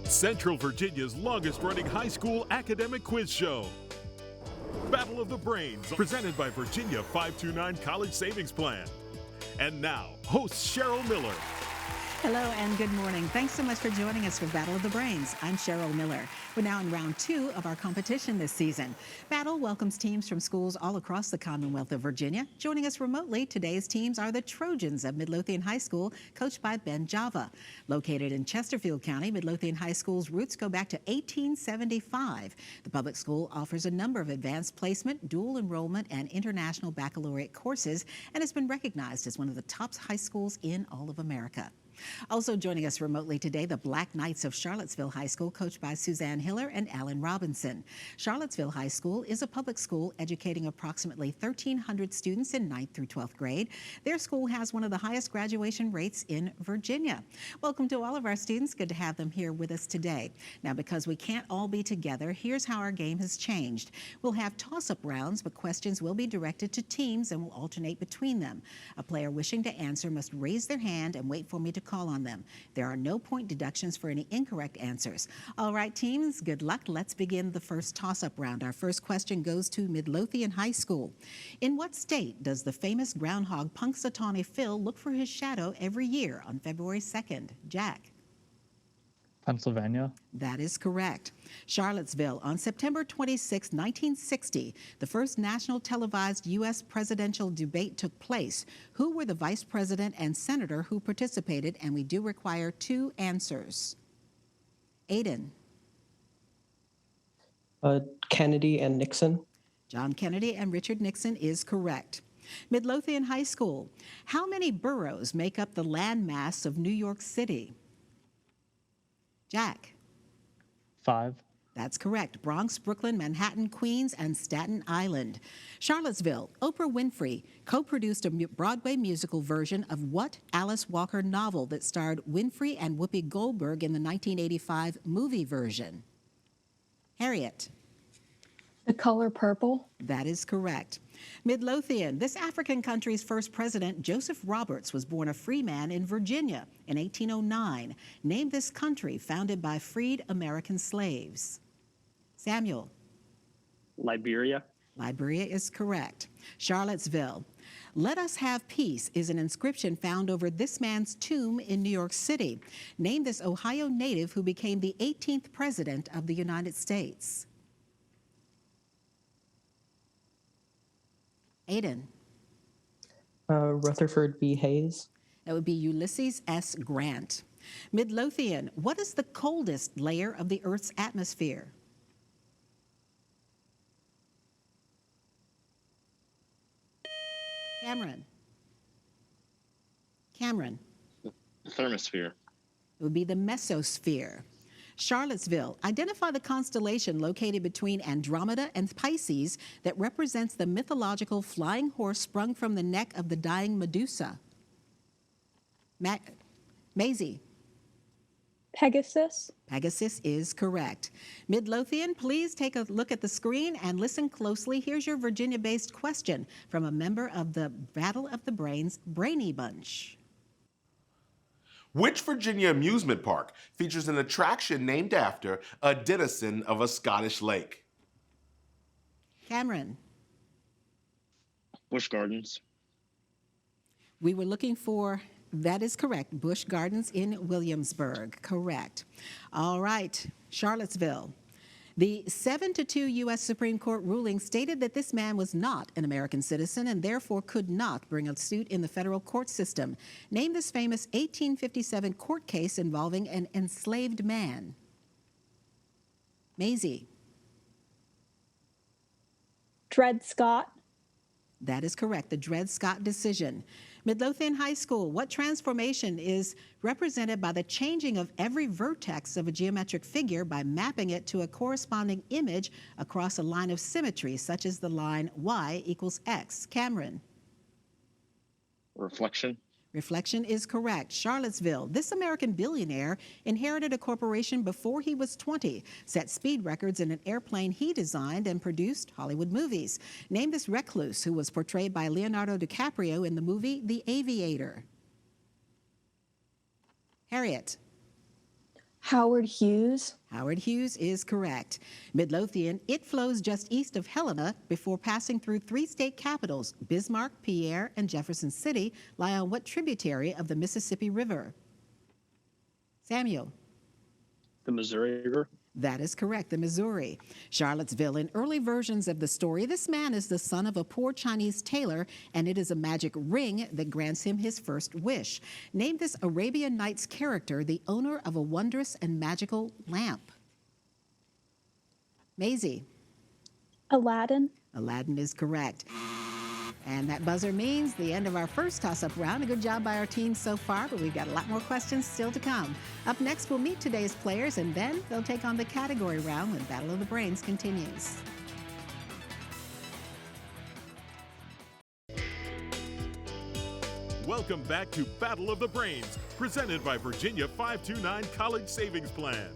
Central Virginia's longest-running high school academic quiz show. Battle of the Brains, presented by Virginia 529 College Savings Plan. And now, host Cheryl Miller. Hello and good morning. Thanks so much for joining us for Battle of the Brains. I'm Cheryl Miller. We're now in round 2 of our competition this season. Battle welcomes teams from schools all across the Commonwealth of Virginia. Joining us remotely, today's teams are the Trojans of Midlothian High School, coached by Ben Java. Located in Chesterfield County, Midlothian High School's roots go back to 1875. The public school offers a number of advanced placement, dual enrollment, and international baccalaureate courses, and has been recognized as one of the top high schools in all of America. Also joining us remotely today, the Black Knights of Charlottesville High School, coached by Suzanne Hiller and Alan Robinson. Charlottesville High School is a public school educating approximately 1,300 students in 9th through 12th grade. Their school has one of the highest graduation rates in Virginia. Welcome to all of our students. Good to have them here with us today. Now, because we can't all be together, here's how our game has changed. We'll have toss-up rounds, but questions will be directed to teams and will alternate between them. A player wishing to answer must raise their hand and wait for me to call on them. There are no point deductions for any incorrect answers. All right, teams, good luck. Let's begin the first toss-up round. Our first question goes to Midlothian High School. In what state does the famous groundhog Punxsutawney Phil look for his shadow every year on February 2nd? Jack? Pennsylvania. That is correct. Charlottesville, on September 26, 1960, the first national televised U.S. presidential debate took place. Who were the vice president and senator who participated? And we do require 2 answers. Aidan? Kennedy and Nixon. John Kennedy and Richard Nixon is correct. Midlothian High School. How many boroughs make up the landmass of New York City? Jack? 5. That's correct. Bronx, Brooklyn, Manhattan, Queens, and Staten Island. Charlottesville. Oprah Winfrey co-produced a Broadway musical version of what Alice Walker novel that starred Winfrey and Whoopi Goldberg in the 1985 movie version? Harriet? The Color Purple. That is correct. Midlothian. This African country's first president, Joseph Roberts, was born a free man in Virginia in 1809. Name this country founded by freed American slaves. Samuel? Liberia. Liberia is correct. Charlottesville. Let us have peace is an inscription found over this man's tomb in New York City. Name this Ohio native who became the 18th president of the United States. Aidan? Rutherford B. Hayes. That would be Ulysses S. Grant. Midlothian. What is the coldest layer of the Earth's atmosphere? Cameron? The thermosphere. It would be the mesosphere. Charlottesville. Identify the constellation located between Andromeda and Pisces that represents the mythological flying horse sprung from the neck of the dying Medusa. Maisie? Pegasus. Pegasus is correct. Midlothian, please take a look at the screen and listen closely. Here's your Virginia-based question from a member of the Battle of the Brains Brainy Bunch. Which Virginia amusement park features an attraction named after a denizen of a Scottish lake? Cameron? Busch Gardens. We were looking for, that is correct, Busch Gardens in Williamsburg, correct. All right, Charlottesville. The 7-2 U.S. Supreme Court ruling stated that this man was not an American citizen and therefore could not bring a suit in the federal court system. Name this famous 1857 court case involving an enslaved man. Maisie? Dred Scott. That is correct, the Dred Scott decision. Midlothian High School, what transformation is represented by the changing of every vertex of a geometric figure by mapping it to a corresponding image across a line of symmetry, such as the line y equals x? Cameron? Reflection. Reflection is correct. Charlottesville. This American billionaire inherited a corporation before he was 20, set speed records in an airplane he designed, and produced Hollywood movies. Name this recluse who was portrayed by Leonardo DiCaprio in the movie The Aviator. Harriet. Howard Hughes. Howard Hughes is correct. Midlothian, it flows just east of Helena before passing through three state capitals. Bismarck, Pierre, and Jefferson City lie on what tributary of the Mississippi River? Samuel. The Missouri River. That is correct, the Missouri. Charlottesville, in early versions of the story, this man is the son of a poor Chinese tailor, and it is a magic ring that grants him his first wish. Name this Arabian Nights character the owner of a wondrous and magical lamp. Maisie. Aladdin. Aladdin is correct. And that buzzer means the end of our first toss-up round. A good job by our team so far, but we've got a lot more questions still to come. Up next, we'll meet today's players, and then they'll take on the category round when Battle of the Brains continues. Welcome back to Battle of the Brains, presented by Virginia 529 College Savings Plan.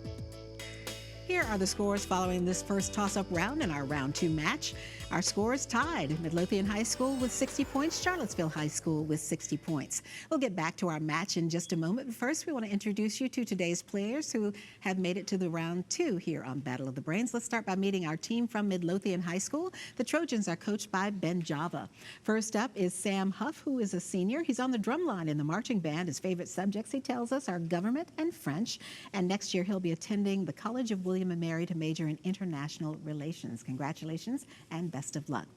Here are the scores following this first toss-up round in our round 2 match. Our scores tied. Midlothian High School with 60 points, Charlottesville High School with 60 points. We'll get back to our match in just a moment, but first we want to introduce you to today's players who have made it to the round 2 here on Battle of the Brains. Let's start by meeting our team from Midlothian High School. The Trojans are coached by Ben Java. First up is Sam Huff, who is a senior. He's on the drum line in the marching band. His favorite subjects, he tells us, are government and French. And next year he'll be attending the College of William & Mary to major in international relations. Congratulations and best of luck.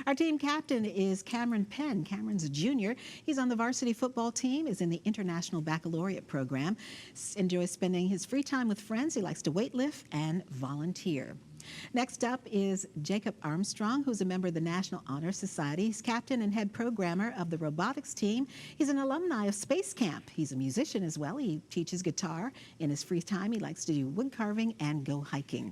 Our team captain is Cameron Penn. Cameron's a junior. He's on the varsity football team, is in the International Baccalaureate program, enjoys spending his free time with friends. He likes to weightlift and volunteer. Next up is Jacob Armstrong, who's a member of the National Honor Society. He's captain and head programmer of the robotics team. He's an alumni of Space Camp. He's a musician as well. He teaches guitar. In his free time, he likes to do wood carving and go hiking.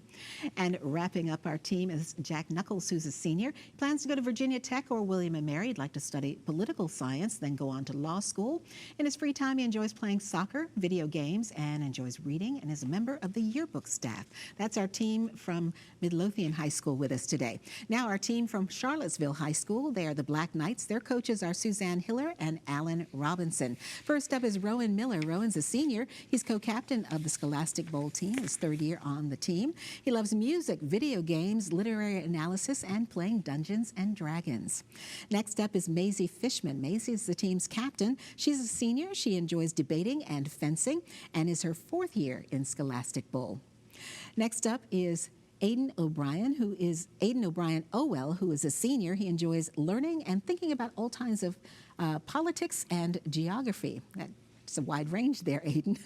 And wrapping up our team is Jack Knuckles, who's a senior. He plans to go to Virginia Tech or William & Mary. He'd like to study political science, then go on to law school. In his free time, he enjoys playing soccer, video games, and enjoys reading, and is a member of the yearbook staff. That's our team from Midlothian High School with us today. Now our team from Charlottesville High School, they are the Black Knights. Their coaches are Suzanne Hiller and Alan Robinson. First up is Rowan Miller. Rowan's a senior. He's co-captain of the Scholastic Bowl team, his third year on the team. He loves music, video games, literary analysis, and playing Dungeons and Dragons. Next up is Maisie Fishman. Maisie is the team's captain. She's a senior. She enjoys debating and fencing and is her fourth year in Scholastic Bowl. Next up is Aidan O'Brien, Aidan O'Brien Owell, who is a senior. He enjoys learning and thinking about all kinds of politics and geography. It's a wide range there, Aidan.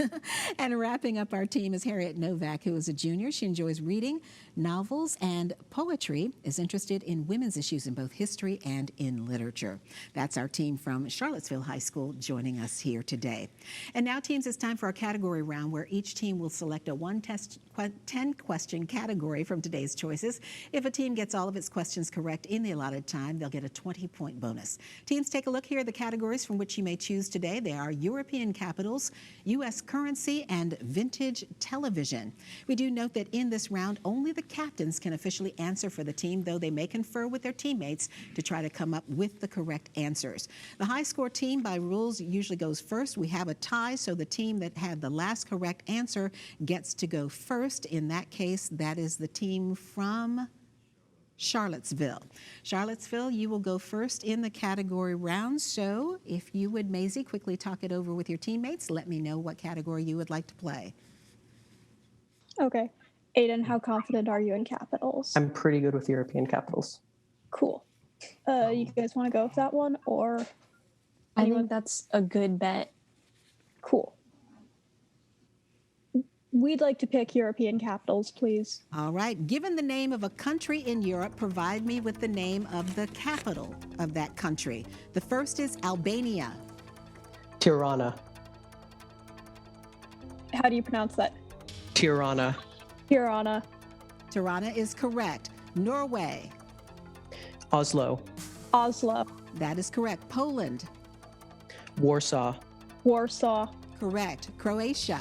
And wrapping up our team is Harriet Novak, who is a junior. She enjoys reading novels and poetry, is interested in women's issues in both history and in literature. That's our team from Charlottesville High School joining us here today. And now, teams, it's time for our category round where each team will select a 10-question category from today's choices. If a team gets all of its questions correct in the allotted time, they'll get a 20-point bonus. Teams, take a look here at the categories from which you may choose today. They are European capitals, U.S. currency, and vintage television. We do note that in this round, only the captains can officially answer for the team, though they may confer with their teammates to try to come up with the correct answers. The high score team, by rules, usually goes first. We have a tie, so the team that had the last correct answer gets to go first. In that case, that is the team from Charlottesville. Charlottesville, you will go first in the category round. So if you would, Maisie, quickly talk it over with your teammates, let me know what category you would like to play. Okay. Aidan, how confident are you in capitals? I'm pretty good with European capitals. Cool. You guys want to go with that one, or? I think that's a good bet. Cool. We'd like to pick European capitals, please. All right. Given the name of a country in Europe, provide me with the name of the capital of that country. The first is Albania. Tirana. How do you pronounce that? Tirana. Tirana. Tirana is correct. Norway. Oslo. Oslo. That is correct. Poland. Warsaw. Warsaw. Correct. Croatia.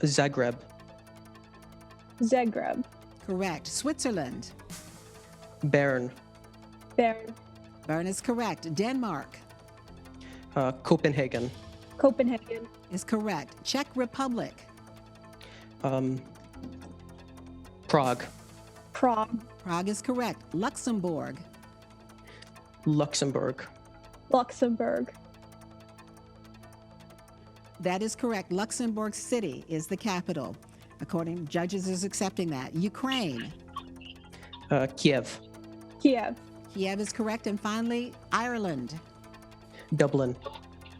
Zagreb. Zagreb. Correct. Switzerland. Bern. Bern. Bern is correct. Denmark Copenhagen. Copenhagen. is correct. Czech Republic. Prague. Prague. Prague is correct. Luxembourg. Luxembourg. Luxembourg. That is correct. Luxembourg City is the capital. According judges is accepting that. Ukraine. Kiev. Kiev. Kiev is correct. And finally, Ireland. Dublin.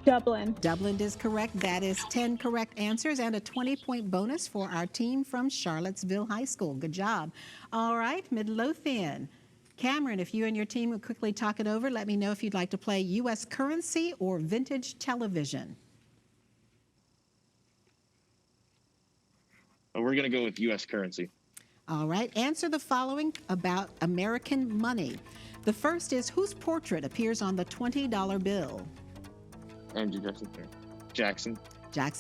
Dublin. Dublin is correct. That is 10 correct answers and a 20-point bonus for our team from Charlottesville High School. Good job. All right, Midlothian. Cameron, if you and your team would quickly talk it over, let me know if you'd like to play U.S. currency or vintage television. We're going to go with U.S. currency. All right, answer the following about American money. The first is, whose portrait appears on the $20 bill? Andrew Jackson.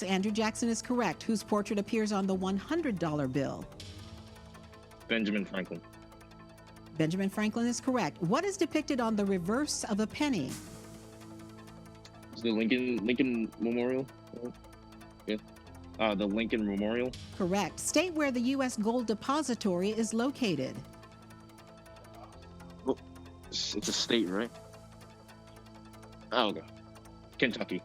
Andrew Jackson is correct. Whose portrait appears on the $100 bill? Benjamin Franklin. Benjamin Franklin is correct. What is depicted on the reverse of a penny? Is the Lincoln Memorial? Yeah. The Lincoln Memorial. Correct. State where the U.S. Gold Depository is located. Well, it's a state, right? Oh, okay. Kentucky.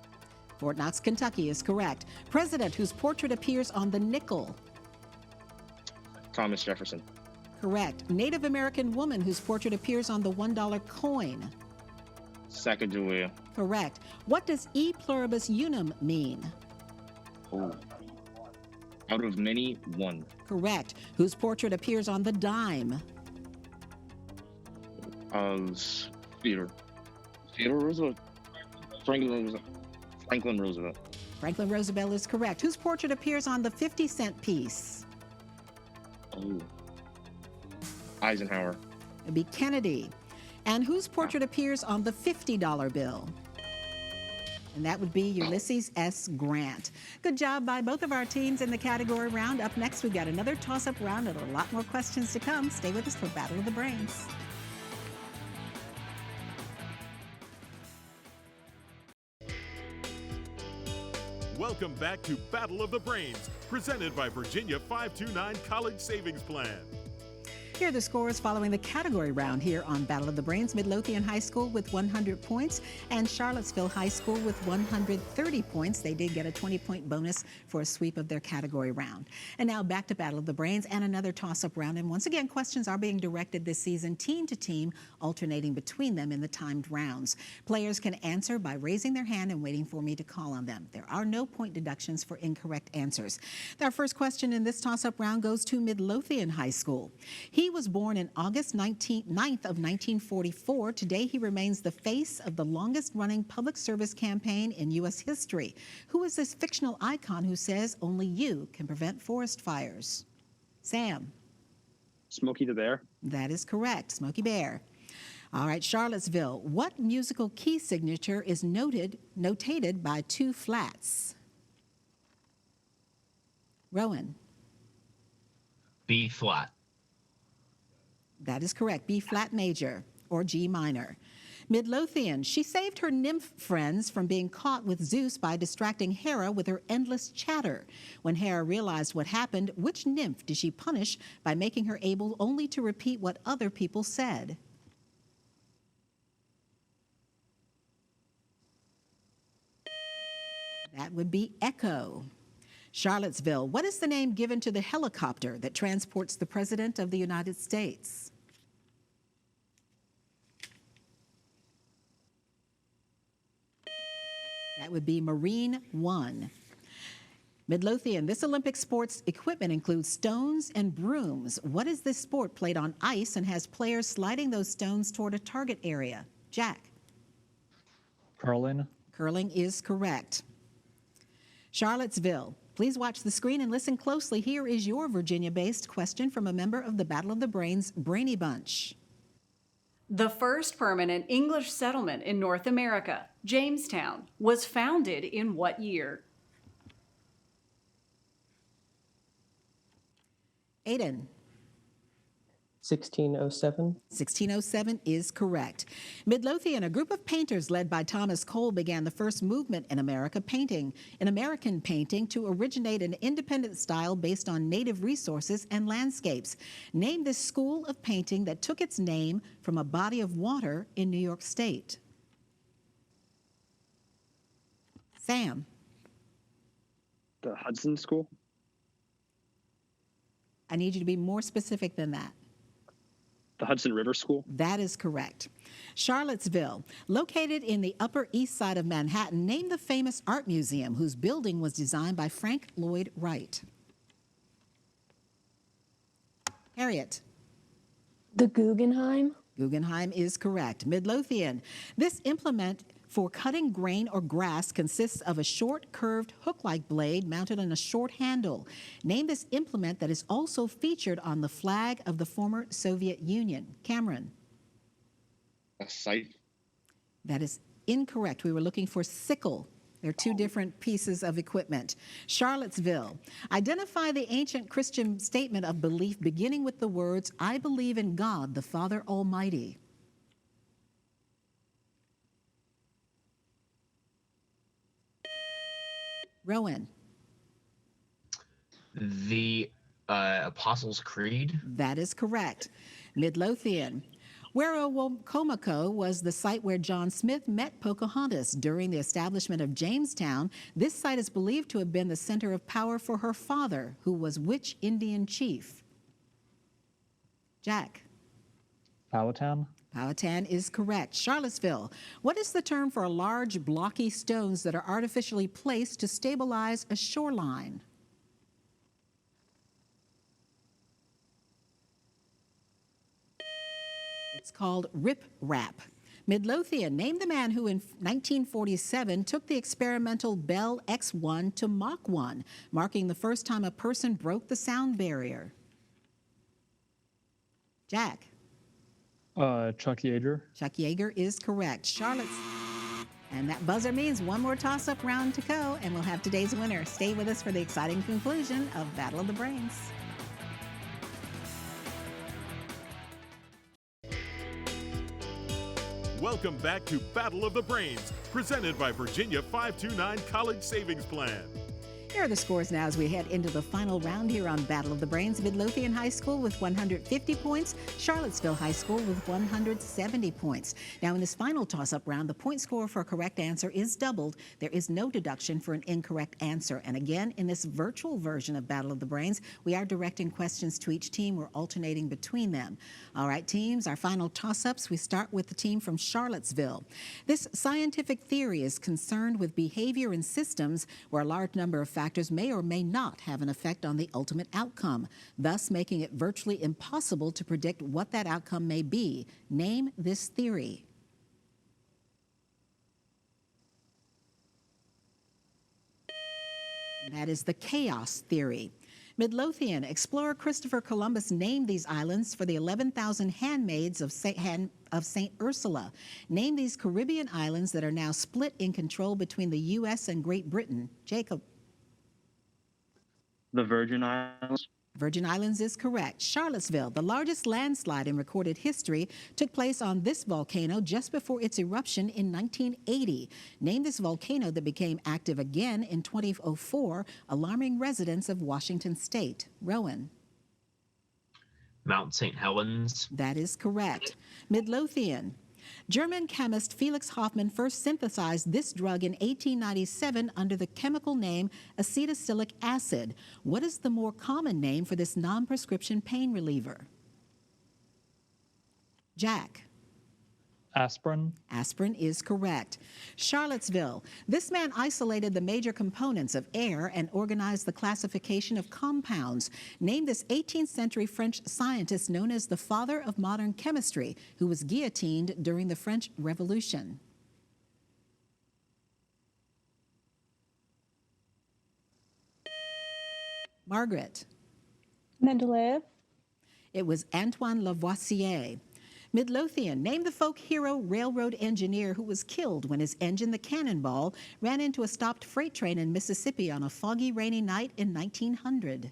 Fort Knox, Kentucky is correct. President whose portrait appears on the nickel. Thomas Jefferson. Correct. Native American woman whose portrait appears on the $1 coin. Sacagawea. Correct. What does e pluribus unum mean? Oh. Out of many, one. Correct. Whose portrait appears on the dime? Theodore Roosevelt. Franklin Roosevelt. Franklin Roosevelt is correct. Whose portrait appears on the 50-cent piece? Oh. Eisenhower. It'd be Kennedy. And whose portrait appears on the $50 bill? And that would be Ulysses S. Grant. Good job by both of our teams in the category round. Up next, we've got another toss-up round and a lot more questions to come. Stay with us for Battle of the Brains. Welcome back to Battle of the Brains, presented by Virginia 529 College Savings Plan. Here are the scores following the category round here on Battle of the Brains. Midlothian High School with 100 points and Charlottesville High School with 130 points. They did get a 20-point bonus for a sweep of their category round. And now back to Battle of the Brains and another toss-up round. And once again, questions are being directed this season team to team, alternating between them in the timed rounds. Players can answer by raising their hand and waiting for me to call on them. There are no point deductions for incorrect answers. Our first question in this toss-up round goes to Midlothian High School. He was born in August 9th of 1944. Today, he remains the face of the longest-running public service campaign in U.S. history. Who is this fictional icon who says only you can prevent forest fires? Sam. Smokey the Bear. That is correct, Smokey Bear. All right, Charlottesville. What musical key signature is notated by two flats? Rowan. B flat. That is correct, B flat major or G minor. Midlothian, she saved her nymph friends from being caught with Zeus by distracting Hera with her endless chatter. When Hera realized what happened, which nymph did she punish by making her able only to repeat what other people said? That would be Echo. Charlottesville, what is the name given to the helicopter that transports the President of the United States? That would be Marine One. Midlothian, this Olympic sports equipment includes stones and brooms. What is this sport played on ice and has players sliding those stones toward a target area? Jack. Curling. Curling is correct. Charlottesville, please watch the screen and listen closely. Here is your Virginia-based question from a member of the Battle of the Brains Brainy Bunch. The first permanent English settlement in North America, Jamestown, was founded in what year? Aidan. 1607. 1607 is correct. Midlothian, a group of painters led by Thomas Cole, began the first movement in American painting to originate an independent style based on native resources and landscapes. Name this school of painting that took its name from a body of water in New York State. Sam. The Hudson School? I need you to be more specific than that. The Hudson River School? That is correct. Charlottesville, located in the Upper East Side of Manhattan, name the famous art museum whose building was designed by Frank Lloyd Wright. Harriet. The Guggenheim? Guggenheim is correct. Midlothian, this implement for cutting grain or grass consists of a short, curved, hook-like blade mounted on a short handle. Name this implement that is also featured on the flag of the former Soviet Union. Cameron. A scythe? That is incorrect. We were looking for sickle. They're two different pieces of equipment. Charlottesville. Identify the ancient Christian statement of belief beginning with the words, "I believe in God, the Father Almighty." Rowan. The Apostles' Creed? That is correct. Midlothian. Werowocomoco was the site where John Smith met Pocahontas during the establishment of Jamestown. This site is believed to have been the center of power for her father, who was which Indian chief? Jack. Powhatan? Powhatan is correct. Charlottesville. What is the term for large blocky stones that are artificially placed to stabilize a shoreline? It's called rip-rap. Midlothian, name the man who in 1947 took the experimental Bell X1 to Mach 1, marking the first time a person broke the sound barrier. Jack. Chuck Yeager. Chuck Yeager is correct. Charlotte's. And that buzzer means one more toss-up round to go, and we'll have today's winner. Stay with us for the exciting conclusion of Battle of the Brains. Welcome back to Battle of the Brains, presented by Virginia 529 College Savings Plan. Here are the scores now as we head into the final round here on Battle of the Brains. Midlothian High School with 150 points, Charlottesville High School with 170 points. Now in this final toss-up round, the point score for a correct answer is doubled. There is no deduction for an incorrect answer. And again, in this virtual version of Battle of the Brains, we are directing questions to each team. We're alternating between them. All right, teams, our final toss-ups. We start with the team from Charlottesville. This scientific theory is concerned with behavior and systems where a large number of factors may or may not have an effect on the ultimate outcome, thus making it virtually impossible to predict what that outcome may be. Name this theory. And that is the chaos theory. Midlothian, explorer Christopher Columbus named these islands for the 11,000 handmaids of St. Ursula. Name these Caribbean islands that are now split in control between the U.S. and Great Britain. Jacob. The Virgin Islands. Virgin Islands is correct. Charlottesville, the largest landslide in recorded history, took place on this volcano just before its eruption in 1980. Name this volcano that became active again in 2004, alarming residents of Washington State. Rowan. Mount St. Helens. That is correct. Midlothian. German chemist Felix Hoffmann first synthesized this drug in 1897 under the chemical name acetylsalicylic acid. What is the more common name for this non-prescription pain reliever? Jack. Aspirin. Aspirin is correct. Charlottesville. This man isolated the major components of air and organized the classification of compounds. Name this 18th century French scientist known as the father of modern chemistry, who was guillotined during the French Revolution. Margaret. Mendeleev. It was Antoine Lavoisier. Midlothian, name the folk hero railroad engineer who was killed when his engine, the Cannonball, ran into a stopped freight train in Mississippi on a foggy, rainy night in 1900.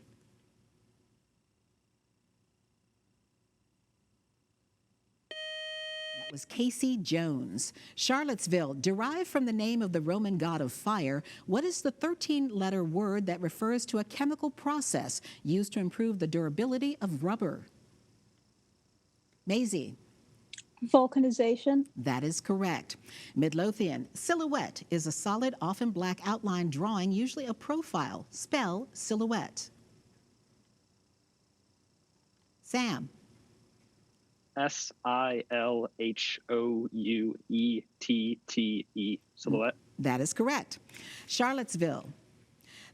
was Casey Jones. Charlottesville, derived from the name of the Roman god of fire, what is the 13-letter word that refers to a chemical process used to improve the durability of rubber? Maisie. Vulcanization. That is correct. Midlothian, silhouette is a solid, often black outline drawing, usually a profile. Spell silhouette. Sam. Silhouette. Silhouette. That is correct. Charlottesville.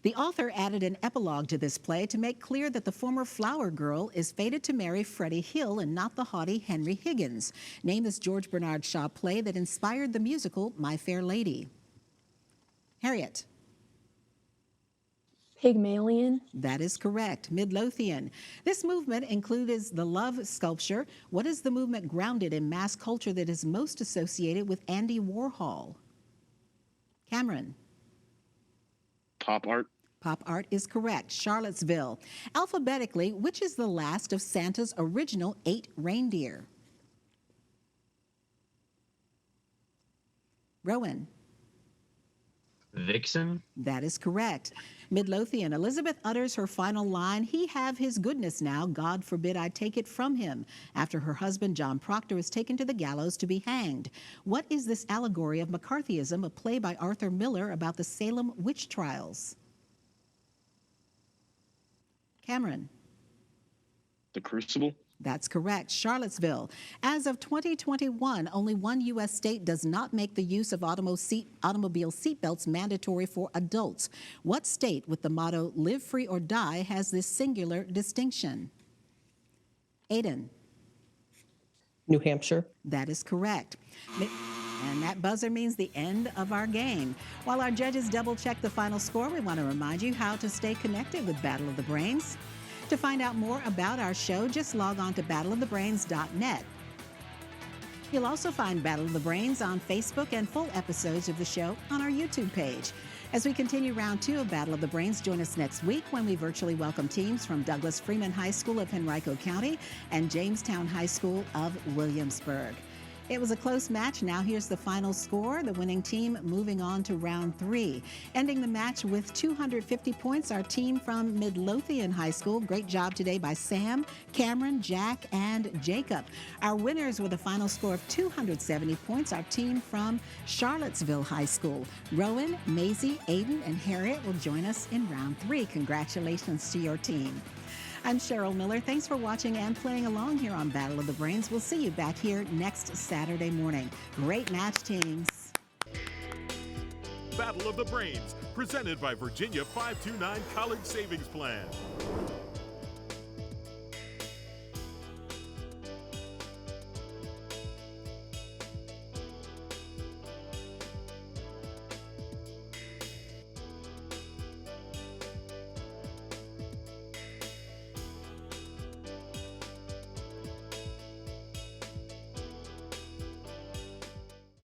The author added an epilogue to this play to make clear that the former flower girl is fated to marry Freddie Hill and not the haughty Henry Higgins. Name this George Bernard Shaw play that inspired the musical My Fair Lady. Harriet. Pygmalion. That is correct. Midlothian. This movement includes the love sculpture. What is the movement grounded in mass culture that is most associated with Andy Warhol? Cameron. Pop art. Pop art is correct. Charlottesville. Alphabetically, which is the last of Santa's original 8 reindeer? Rowan. Vixen. That is correct. Midlothian. Elizabeth utters her final line, "He have his goodness now, God forbid I take it from him," after her husband John Proctor is taken to the gallows to be hanged. What is this allegory of McCarthyism, a play by Arthur Miller about the Salem witch trials? Cameron. The Crucible. That's correct. Charlottesville. As of 2021, only one U.S. state does not make the use of automobile seatbelts mandatory for adults. What state with the motto "Live Free or Die" has this singular distinction? Aidan. New Hampshire. That is correct. And that buzzer means the end of our game. While our judges double-check the final score, we want to remind you how to stay connected with Battle of the Brains. To find out more about our show, just log on to battleofthebrains.net. You'll also find Battle of the Brains on Facebook and full episodes of the show on our YouTube page. As we continue round 2 of Battle of the Brains, join us next week when we virtually welcome teams from Douglas Freeman High School of Henrico County and Jamestown High School of Williamsburg. It was a close match. Now here's the final score. The winning team moving on to round 3. Ending the match with 250 points, our team from Midlothian High School. Great job today by Sam, Cameron, Jack, and Jacob. Our winners with a final score of 270 points, our team from Charlottesville High School. Rowan, Maisie, Aidan, and Harriet will join us in round 3. Congratulations to your team. I'm Cheryl Miller. Thanks for watching and playing along here on Battle of the Brains. We'll see you back here next Saturday morning. Great match, teams. Battle of the Brains, presented by Virginia 529 College Savings Plan.